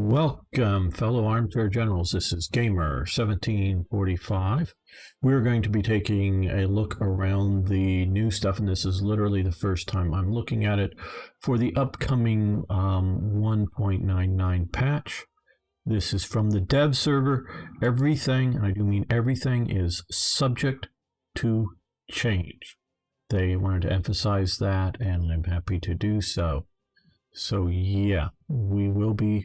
Welcome, fellow armchair generals. This is Gamer 1745. We're going to be taking a look around the new stuff, and this is literally the first time I'm looking at it for the upcoming 1.99 patch. This is from the dev server. Everything, and I do mean everything, is subject to change. They wanted to emphasize that, and I'm happy to do so. So yeah, we will be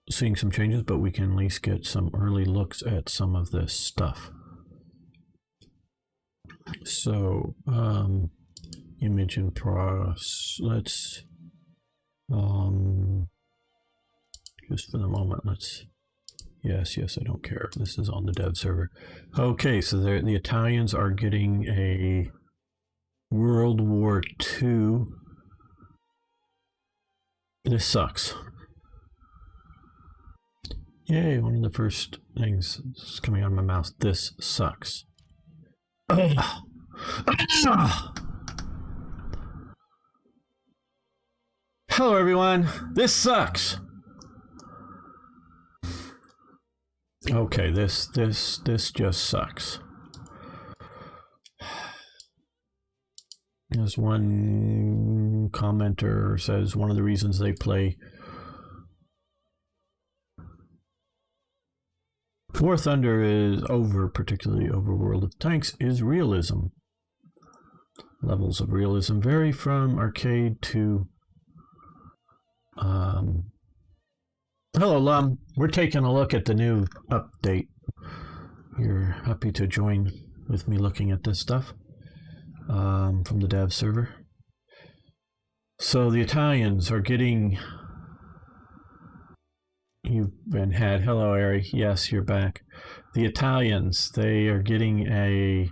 seeing some changes, but we can at least get some early looks at some of this stuff. So image in process. Let's just for the moment, yes, I don't care. This is on the dev server. Okay, so the Italians are getting a World War II. This sucks. Yay, one of the first things is coming out of my mouth. This sucks. Hello everyone, this sucks. Okay, this just sucks. As one commenter says, one of the reasons they play War Thunder is particularly over World of Tanks, is realism. Levels of realism vary from arcade to hello Lum, we're taking a look at the new update. You're happy to join with me looking at this stuff from the dev server. So the Italians are getting, you've been had, hello Ari, yes, you're back. The Italians, they are getting a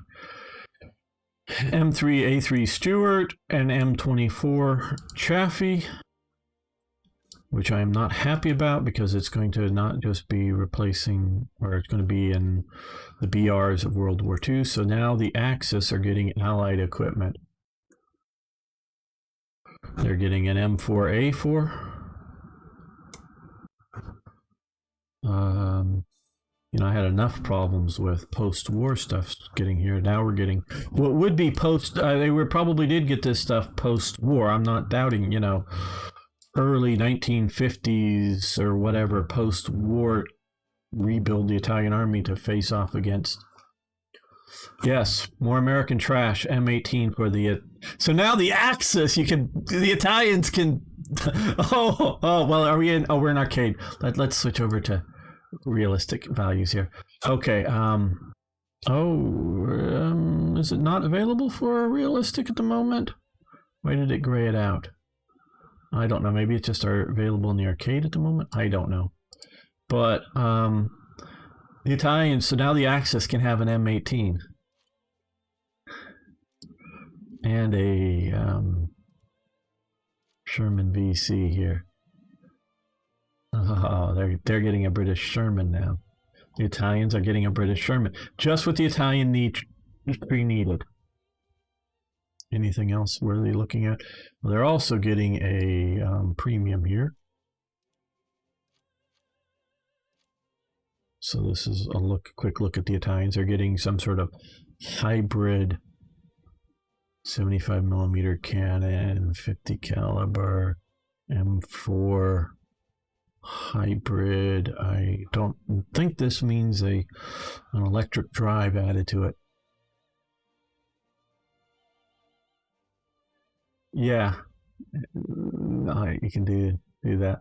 M3A3 Stewart and M24 Chaffee, which I am not happy about because it's going to not just be replacing, or it's going to be in the BRs of World War II. So now the Axis are getting Allied equipment. They're getting an M4A4. I had enough problems with post-war stuff getting here. Now we're getting what would be post. They probably did get this stuff post-war. I'm not doubting, early 1950s or whatever, post-war, rebuild the Italian army to face off against. Yes, more American trash. M18 for the. So now the Axis, the Italians can. Well, are we in? Oh, we're in arcade. Let's switch over to realistic values here. Okay. Is it not available for realistic at the moment? Why did it gray it out? I don't know. Maybe it's just available in the arcade at the moment. I don't know. But the Italians, so now the Axis can have an M18 and a Sherman VC here. Oh, they're getting a British Sherman now. The Italians are getting a British Sherman. Just what the Italian needed. Anything else worthy looking at? Well, they're also getting a premium here. So this is a quick look at the Italians. They're getting some sort of hybrid 75mm cannon, 50 caliber, M4 hybrid. I don't think this means an electric drive added to it. Yeah, you can do that.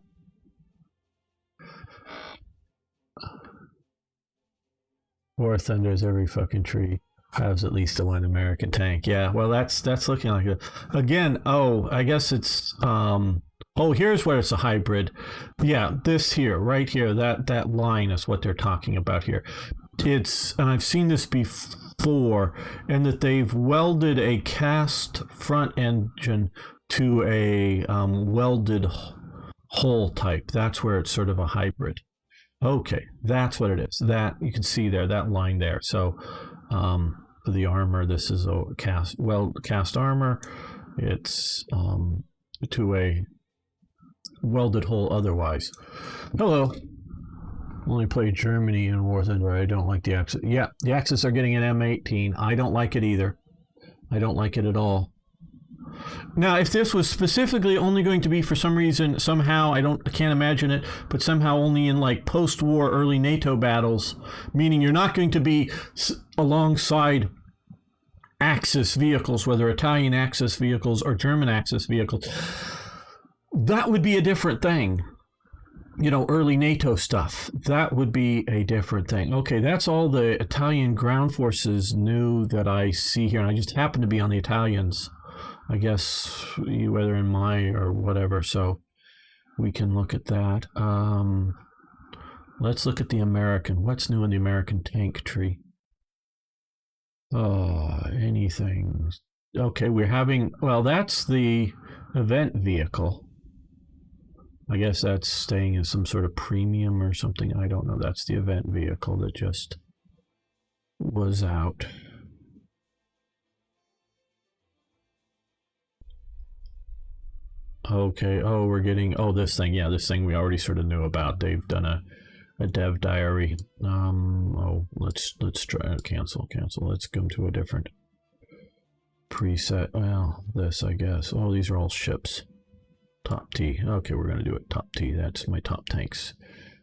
War Thunder's every fucking tree has at least a one American tank. Yeah, well that's looking like it. Again, I guess it's here's where it's a hybrid. Yeah, this here, right here, that line is what they're talking about here. And I've seen this before, and that they've welded a cast front engine to a welded hull type. That's where it's sort of a hybrid. Okay, that's what it is. That you can see there, that line there. So for the armor, this is a cast armor. It's to a welded hole otherwise. Hello. Only played Germany in War Thunder. I don't like the Axis. Yeah, the Axis are getting an M18. I don't like it either. I don't like it at all. Now, if this was specifically only going to be for some reason, somehow, I can't imagine it, but somehow only in like post-war early NATO battles, meaning you're not going to be alongside Axis vehicles, whether Italian Axis vehicles or German Axis vehicles, that would be a different thing. You know, early NATO stuff, that would be a different thing. Okay, that's all the Italian ground forces new that I see here, and I just happen to be on the Italians, I guess, whether in my or whatever, so we can look at that. Let's look at the American. What's new in the American tank tree? Oh, anything. Okay, we're having, well, that's the event vehicle. I guess that's staying in some sort of premium or something. I don't know. That's the event vehicle that just was out. Okay. Oh, we're getting, oh, this thing. Yeah, this thing we already sort of knew about. They've done a dev diary. Oh, let's try cancel. Let's go to a different preset. Well, this, I guess. Oh, these are all ships. Top T. Okay, we're going to do it. Top T. That's my top tanks.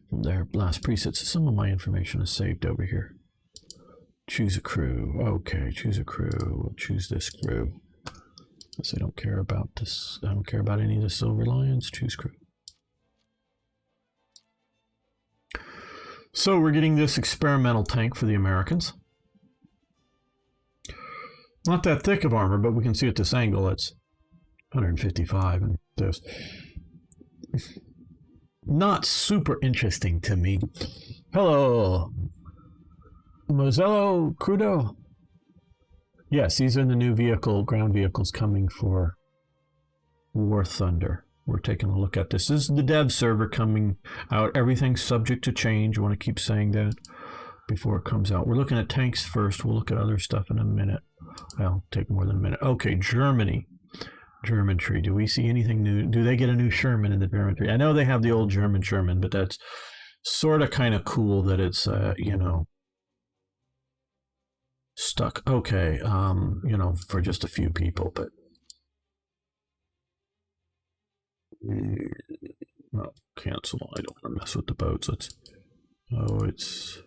From their last presets. Some of my information is saved over here. Choose a crew. Okay, choose a crew. We'll choose this crew. Because I don't care about this. I don't care about any of the Silver Lions. Choose crew. So we're getting this experimental tank for the Americans. Not that thick of armor, but we can see at this angle it's 155, and there's not super interesting to me. Hello, Mozello Crudo. Yes, these are the new ground vehicles coming for War Thunder. We're taking a look at this. This is the dev server coming out. Everything's subject to change. I want to keep saying that before it comes out. We're looking at tanks first. We'll look at other stuff in a minute. Well, take more than a minute. Okay, Germany. German tree. Do we see anything new? Do they get a new Sherman in the German tree? I know they have the old German Sherman, but that's sort of kind of cool that it's, you know, stuck. Okay, you know, for just a few people, but well, cancel. I don't want to mess with the boats. Let's, oh, it's,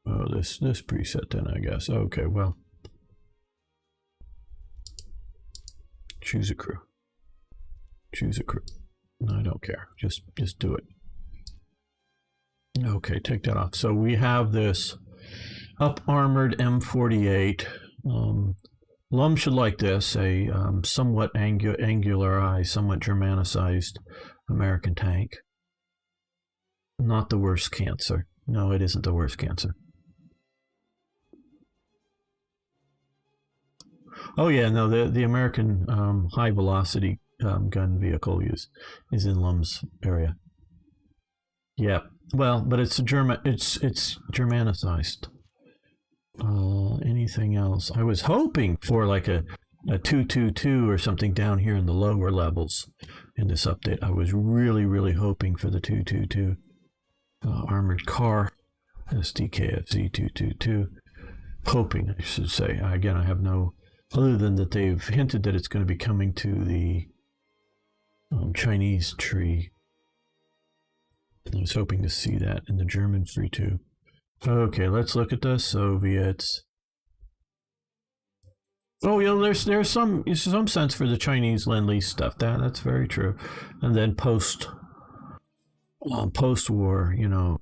oh, this preset then, I guess. Okay, well, choose a crew. Choose a crew. I don't care. Just do it. Okay, take that off. So we have this up armored M48. Lum should like this, a somewhat angularized, somewhat Germanicized American tank. Not the worst cancer. No, it isn't the worst cancer. Oh yeah, no, the American high velocity gun vehicle is in Lum's area. Yeah, well, but it's it's Germanicized. Anything else? I was hoping for like a 222 or something down here in the lower levels in this update. I was really hoping for the 222 armored car, SDKFZ 222. Hoping, I should say. Again, I have no, other than that they've hinted that it's going to be coming to the Chinese tree. I was hoping to see that in the German tree too. Okay, let's look at the Soviets. Oh yeah, there's some sense for the Chinese Lend-Lease stuff. That's very true. And then post-war, you know,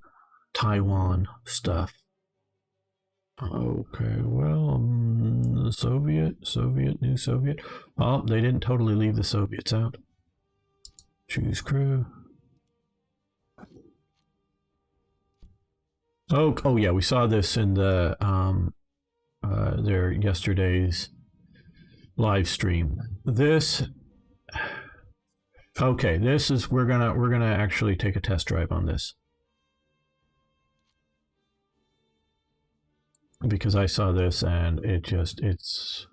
Taiwan stuff. Okay, well, new Soviet. Oh, they didn't totally leave the Soviets out. Choose crew. Oh yeah, we saw this in the their yesterday's live stream. This, okay, this is we're gonna actually take a test drive on this because I saw this and it's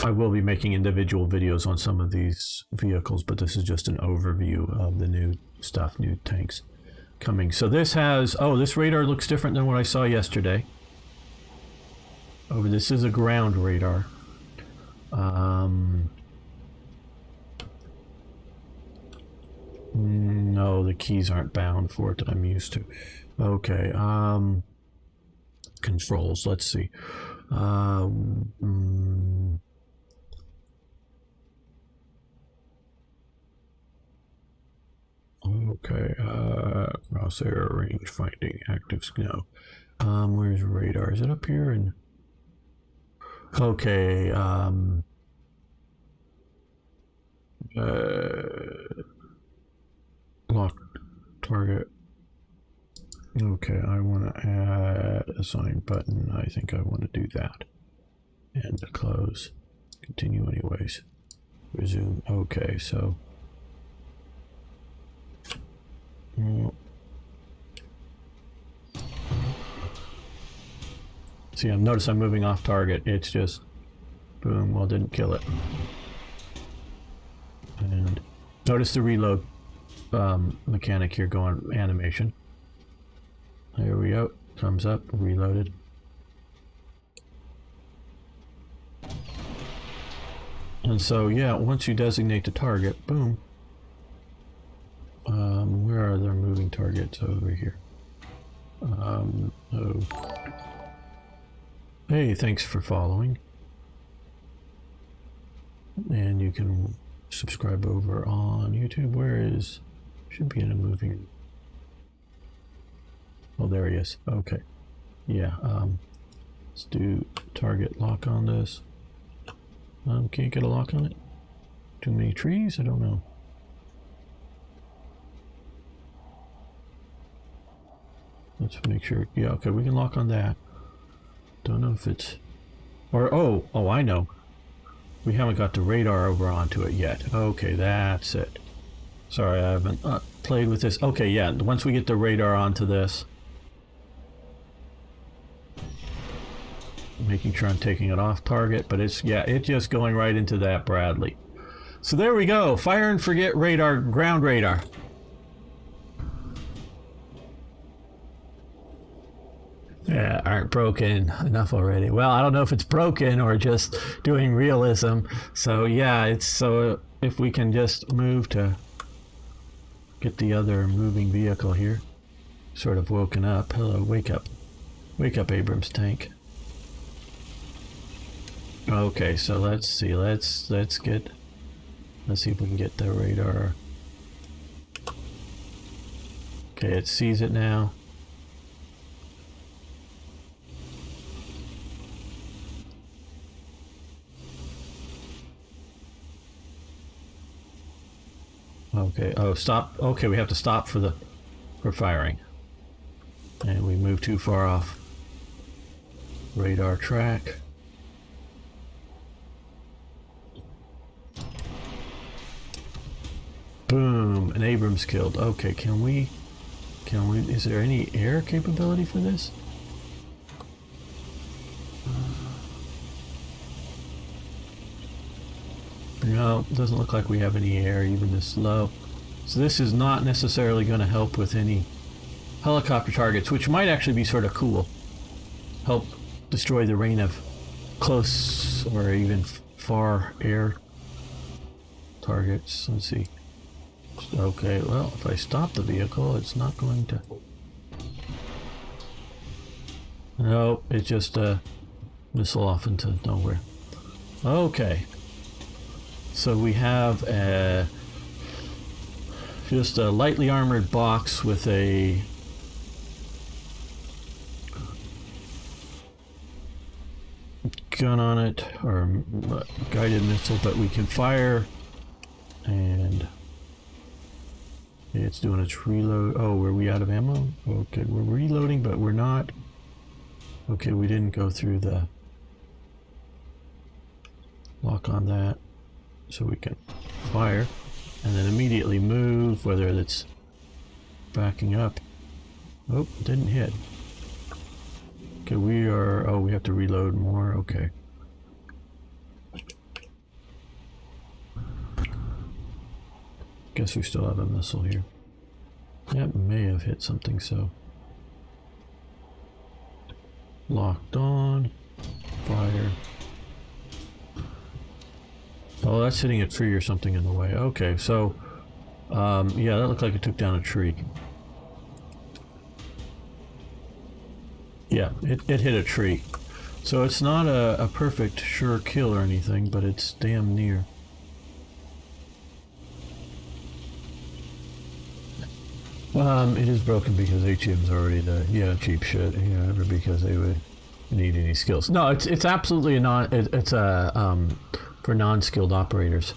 I will be making individual videos on some of these vehicles, but this is just an overview of the new stuff, new tanks coming. So this has, oh, this radar looks different than what I saw yesterday. Oh, this is a ground radar. No, the keys aren't bound for it that I'm used to. Okay, controls, let's see. Okay, crosshair range finding active no. Where's radar? Is it up here? And okay, lock target. Okay, I want to add a sign button. I think I want to do that. And close. Continue anyways. Resume. Okay, so. See, I've noticed I'm moving off target. It's just, boom, well, didn't kill it. And notice the reload mechanic here going animation. There we go. Thumbs up, reloaded. And so, yeah, once you designate the target, boom. Where are their moving targets? Over here. Oh. Hey, thanks for following. And you can subscribe over on YouTube. Where is... should be in a moving... oh, there he is. Okay. Yeah, let's do target lock on this. Can't get a lock on it? Too many trees? I don't know. Let's make sure. Yeah, okay, we can lock on that. Don't know if it's... or, oh, I know. We haven't got the radar over onto it yet. Okay, that's it. Sorry, I haven't played with this. Okay, yeah, once we get the radar onto this. Making sure I'm taking it off target, but it's, yeah, it's just going right into that Bradley. So there we go. Fire and forget radar, ground radar. Yeah, aren't broken enough already. Well, I don't know if it's broken or just doing realism. So yeah, it's so if we can just move to get the other moving vehicle here. Sort of woken up. Hello, wake up. Wake up, Abrams tank. Okay, so let's see. Let's see if we can get the radar. Okay, it sees it now. Okay, oh, stop. Okay, we have to stop for firing. And we move too far off radar track. Boom, an Abrams killed. Okay, can we, is there any air capability for this? No, doesn't look like we have any air, even this low. So this is not necessarily going to help with any helicopter targets, which might actually be sort of cool. Help destroy the rain of close or even far air targets. Let's see. Okay, well, if I stop the vehicle, it's not going to... Nope, it's just a missile off into nowhere. Okay. So we have just a lightly armored box with a gun on it, or guided missile, but we can fire, and it's doing its reload. Oh, were we out of ammo? Okay, we're reloading, but we're not. Okay, we didn't go through the lock on that. So we can fire and then immediately move, whether it's backing up. Oh, didn't hit. Okay, we are, oh, we have to reload more. Okay. Guess we still have a missile here. That may have hit something, so. Locked on. Fire. Oh, that's hitting a tree or something in the way. Okay, so, yeah, that looked like it took down a tree. Yeah, it hit a tree. So it's not a perfect sure kill or anything, but it's damn near. It is broken because HM's already the cheap shit. Yeah, because they would need any skills. No, it's absolutely it's a for non-skilled operators.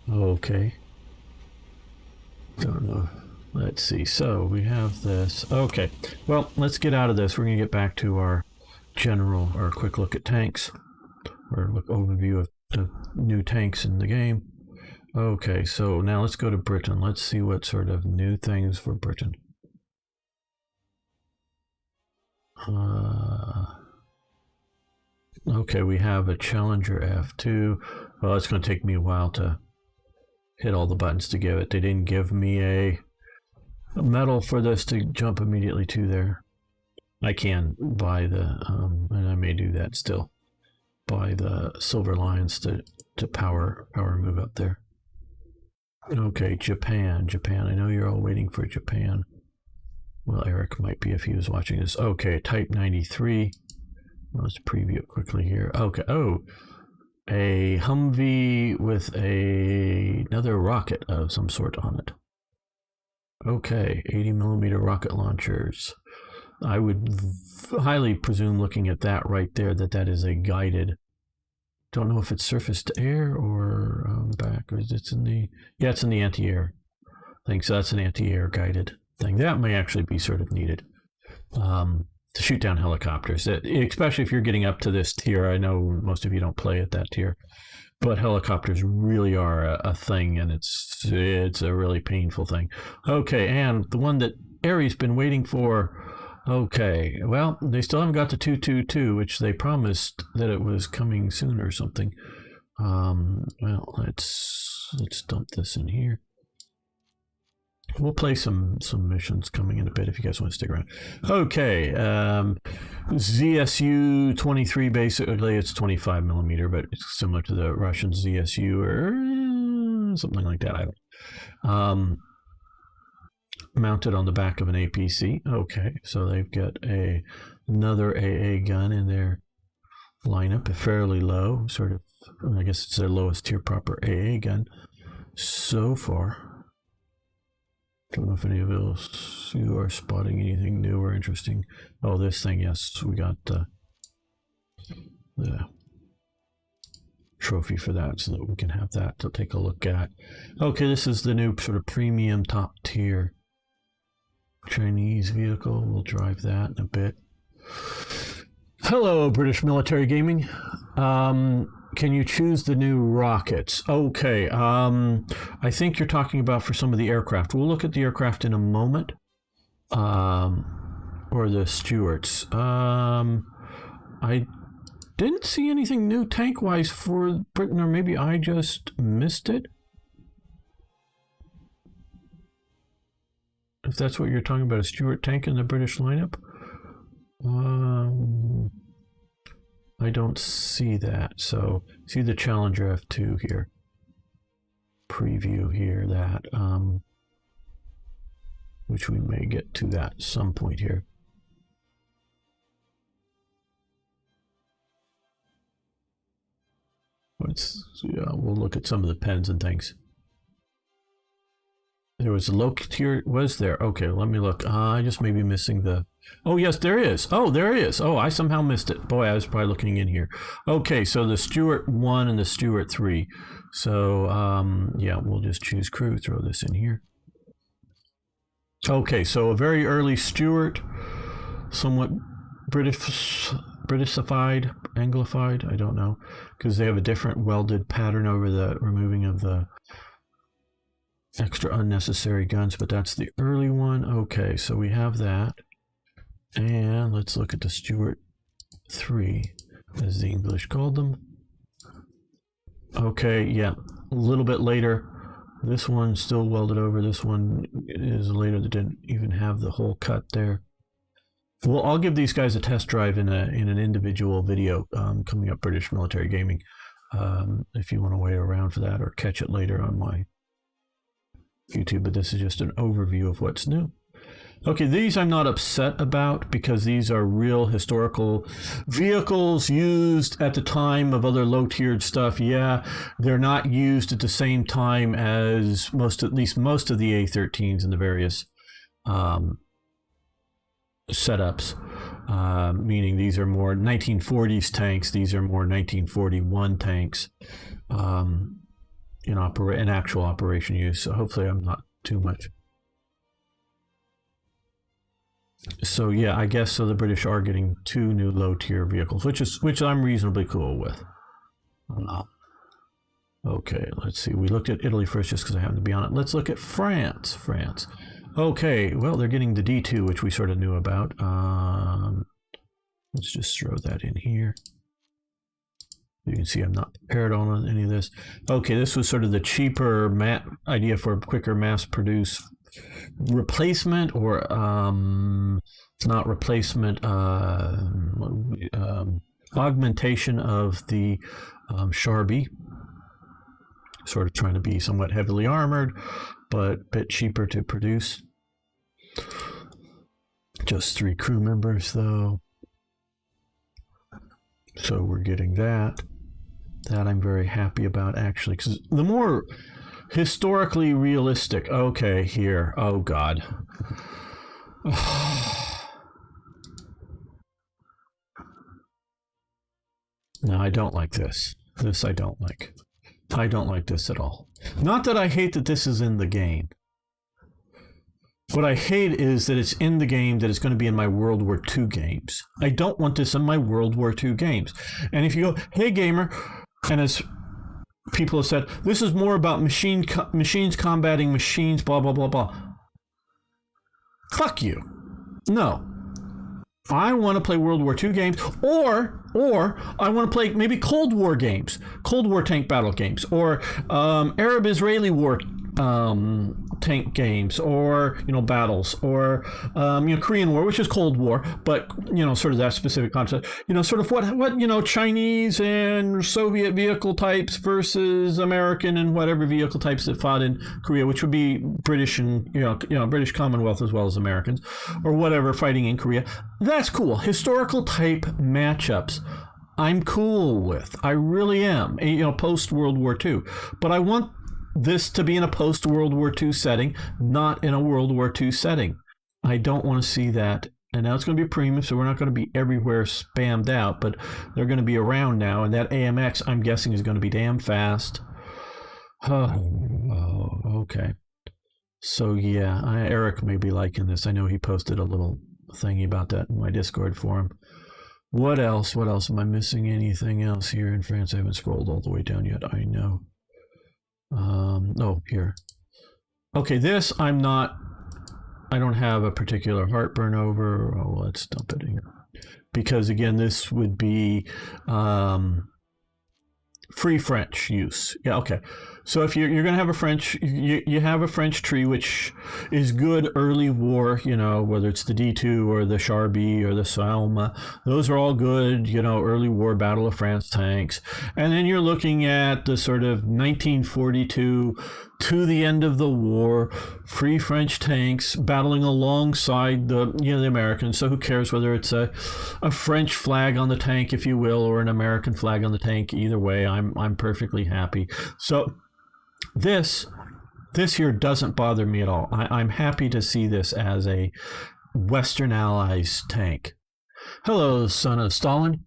Okay. Don't know. Let's see. So we have this. Okay. Well, let's get out of this. We're gonna get back to our general or quick look at tanks, or look overview of the new tanks in the game. Okay, so now let's go to Britain. Let's see what sort of new things for Britain. Okay, we have a Challenger F2. Well, it's going to take me a while to hit all the buttons to give it. They didn't give me a medal for this to jump immediately to there. I can buy the, and I may do that still, buy the Silver Lions to power move up there. Okay, Japan. I know you're all waiting for Japan. Well, Eric might be if he was watching this. Okay, Type 93. Let's preview it quickly here. Okay, oh, a Humvee with another rocket of some sort on it. Okay, 80mm rocket launchers. I would highly presume, looking at that right there, that is a guided. Don't know if it's surface to air or back, or it's in the, yeah, it's in the anti-air thing. So that's an anti-air guided thing. That may actually be sort of needed to shoot down helicopters, especially if you're getting up to this tier. I know most of you don't play at that tier, but helicopters really are a thing, and it's a really painful thing. Okay, and the one that Aries been waiting for. Okay, well, they still haven't got the 222, which they promised that it was coming soon or something. Well, let's dump this in here. We'll play some missions coming in a bit if you guys want to stick around. Okay, ZSU 23, basically it's 25mm, but it's similar to the Russian ZSU or something like that. I don't. Mounted on the back of an APC. Okay, so they've got another AA gun in their lineup, fairly low, sort of. I guess it's their lowest tier proper AA gun so far. Don't know if any of you are spotting anything new or interesting. Oh, this thing, yes, we got the trophy for that, so that we can have that to take a look at. Okay, this is the new sort of premium top tier Chinese vehicle. We'll drive that in a bit. Hello, British Military Gaming. Can you choose the new rockets? Okay, I think you're talking about for some of the aircraft. We'll look at the aircraft in a moment. Or the Stuarts. I didn't see anything new tank-wise for Britain, or maybe I just missed it. If that's what you're talking about, a Stuart tank in the British lineup. I don't see that. So see the Challenger F2 here. Preview here, that which we may get to that some point here. We'll look at some of the pens and things. There was a low tier, was there? Okay, let me look. I just may be missing the... Oh, yes, there is. Oh, there is. Oh, I somehow missed it. Boy, I was probably looking in here. Okay, so the Stuart 1 and the Stuart 3. So, yeah, we'll just choose crew, throw this in here. Okay, so a very early Stuart, somewhat Britishified, Anglified, I don't know, because they have a different welded pattern over the removing of the extra unnecessary guns, but that's the early one. Okay, so we have that. And let's look at the Stuart 3, as the English called them. Okay, yeah, a little bit later. This one's still welded over. This one is later that didn't even have the hole cut there. Well, I'll give these guys a test drive in an individual video coming up, British Military Gaming. If you want to wait around for that or catch it later on my YouTube, but this is just an overview of what's new. Okay, these I'm not upset about because these are real historical vehicles used at the time of other low-tiered stuff. Yeah, they're not used at the same time as at least most of the A13s and the various setups, meaning these are more 1940s tanks. These are more 1941 tanks in actual operation use. So hopefully I'm not too much. So yeah, I guess so. The British are getting 2 new low-tier vehicles, which I'm reasonably cool with. Okay, let's see. We looked at Italy first just because I happen to be on it. Let's look at France. Okay, well, they're getting the D2, which we sort of knew about. Let's just throw that in here. You can see I'm not prepared on any of this. Okay, this was sort of the cheaper idea for a quicker mass-produce replacement, or it's not replacement, augmentation of the Char B. Sort of trying to be somewhat heavily armored, but a bit cheaper to produce. Just 3 crew members, though. So we're getting that. That I'm very happy about, actually, because the more historically realistic. Okay, here. Oh, God. No, I don't like this. This I don't like. I don't like this at all. Not that I hate that this is in the game. What I hate is that it's in the game, that it's going to be in my World War II games. I don't want this in my World War II games. And if you go, hey, gamer, and as people have said, this is more about machines combating machines, blah, blah, blah, blah. Fuck you. No. I want to play World War II games, or I want to play maybe Cold War games, Cold War tank battle games, or Arab-Israeli war tank games, or battles, or Korean War, which is Cold War, but sort of that specific concept. Sort of what Chinese and Soviet vehicle types versus American and whatever vehicle types that fought in Korea, which would be British and British Commonwealth as well as Americans, or whatever fighting in Korea. That's cool. Historical type matchups I'm cool with. I really am. Post World War II, but I want this to be in a post-World War II setting, not in a World War II setting. I don't want to see that. And now it's going to be premium, so we're not going to be everywhere spammed out, but they're going to be around now. And that AMX, I'm guessing, is going to be damn fast. Oh, okay. So yeah, Eric may be liking this. I know he posted a little thingy about that in my Discord forum. What else? Am I missing anything else here in France? I haven't scrolled all the way down yet. I know. Here. Okay, this I don't have a particular heartburn over. Oh, let's dump it in here. Because again, this would be free French use. Yeah, okay. So if you're going to have a French, you have a French tree, which is good early war, whether it's the D2 or the Char B or the Salma. Those are all good, early war Battle of France tanks. And then you're looking at the sort of 1942 to the end of the war, free French tanks battling alongside the Americans. So who cares whether it's a French flag on the tank, if you will, or an American flag on the tank? Either way, I'm perfectly happy. So this here doesn't bother me at all. I'm happy to see this as a Western Allies tank. Hello, son of Stalin.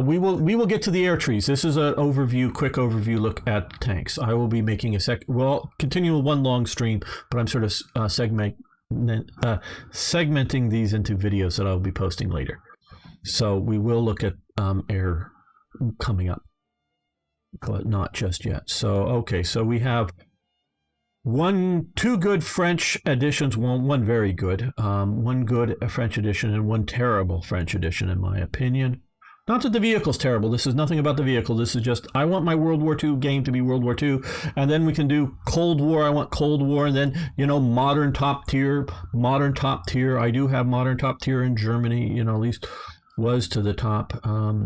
We will get to the air trees. This is an quick overview look at tanks. I will be making continue one long stream, but I'm sort of segmenting these into videos that I'll be posting later. So we will look at air coming up, but not just yet. So okay, so we have two good French editions, one very good, one good French edition, and one terrible French edition, in my opinion. Not that the vehicle's terrible. This is nothing about the vehicle. This is just, I want my World War II game to be World War II. And then we can do Cold War. I want Cold War. And then, you know, modern top tier. I do have modern top tier in Germany, you know, at least was to the top.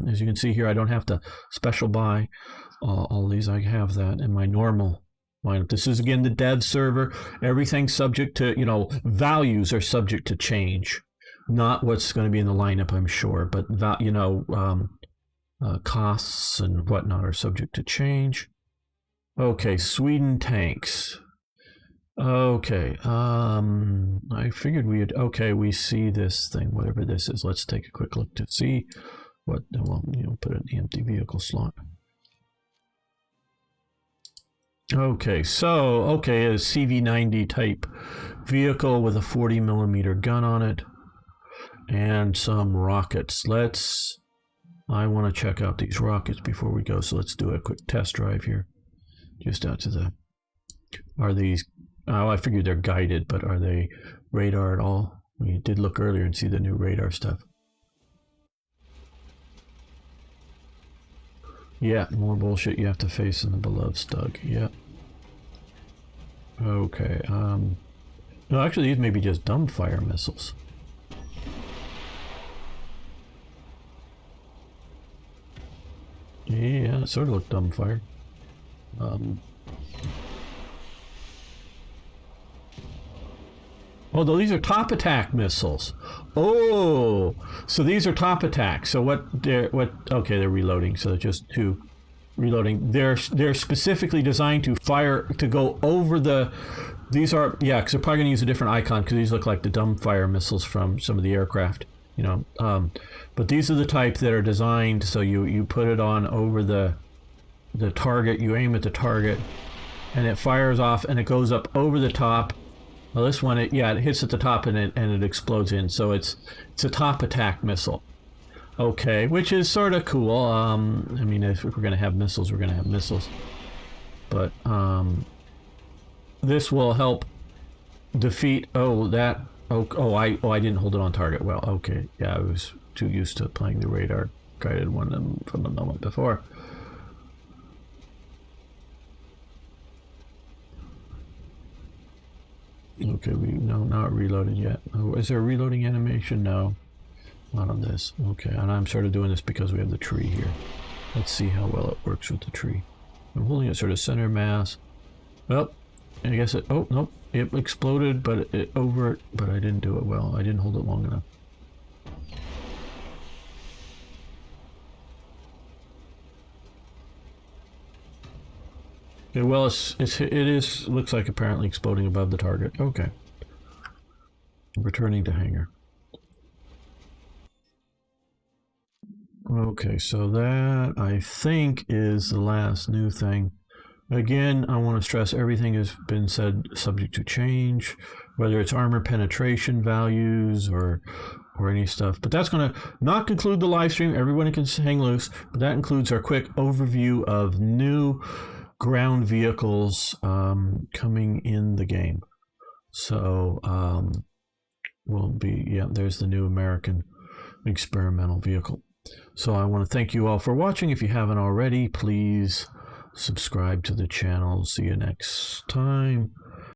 As you can see here, I don't have to special buy all these. I have that in my normal lineup. This is, again, the dev server. Everything's subject to, you know, values are subject to change. Not what's going to be in the lineup, I'm sure, but, you know, costs and whatnot are subject to change. Okay, Sweden tanks. Okay, I figured we had, okay, we see this thing, whatever this is. Let's take a quick look to see what, well, you know, put it in the empty vehicle slot. Okay, so, okay, a CV90 type vehicle with a 40mm gun on it and some rockets. I want to check out these rockets before we go, so let's do a quick test drive here. Just out to the, are these, oh, I figured they're guided, but are they radar at all? We did look earlier and see the new radar stuff. Yeah, more bullshit you have to face in the beloved Stug. Yeah. Okay, no, actually these may be just dumbfire missiles. Yeah, it sort of looked dumbfire. Oh, these are top attack missiles. Oh, so these are top attack. So okay, they're reloading, so just two reloading. They're specifically designed to fire, to go over the, these are, yeah, because they're probably going to use a different icon because these look like the dumbfire missiles from some of the aircraft, you know. But these are the type that are designed so you put it on over the target, you aim at the target, and it fires off and it goes up over the top. Well, this one, it hits at the top and it explodes in. So it's a top attack missile. Okay, which is sort of cool. I mean, if we're going to have missiles, we're going to have missiles. But this will help defeat. Oh, that. Oh, I didn't hold it on target. Well, okay, yeah, I was too used to playing the radar guided one from the moment before. Okay, no, not reloaded yet. Oh, is there a reloading animation? No, not on this. Okay, and I'm sort of doing this because we have the tree here. Let's see how well it works with the tree. I'm holding it sort of center mass. Well, I guess it, oh, nope, it exploded, but but I didn't do it well. I didn't hold it long enough. Yeah, well, it looks like apparently exploding above the target. Okay. Returning to hangar. Okay, so that, I think, is the last new thing. Again, I want to stress everything has been said subject to change, whether it's armor penetration values or any stuff. But that's going to not conclude the live stream. Everyone can hang loose. But that includes our quick overview of new ground vehicles coming in the game. So there's the new American experimental vehicle. So I want to thank you all for watching. If you haven't already, please subscribe to the channel. See you next time.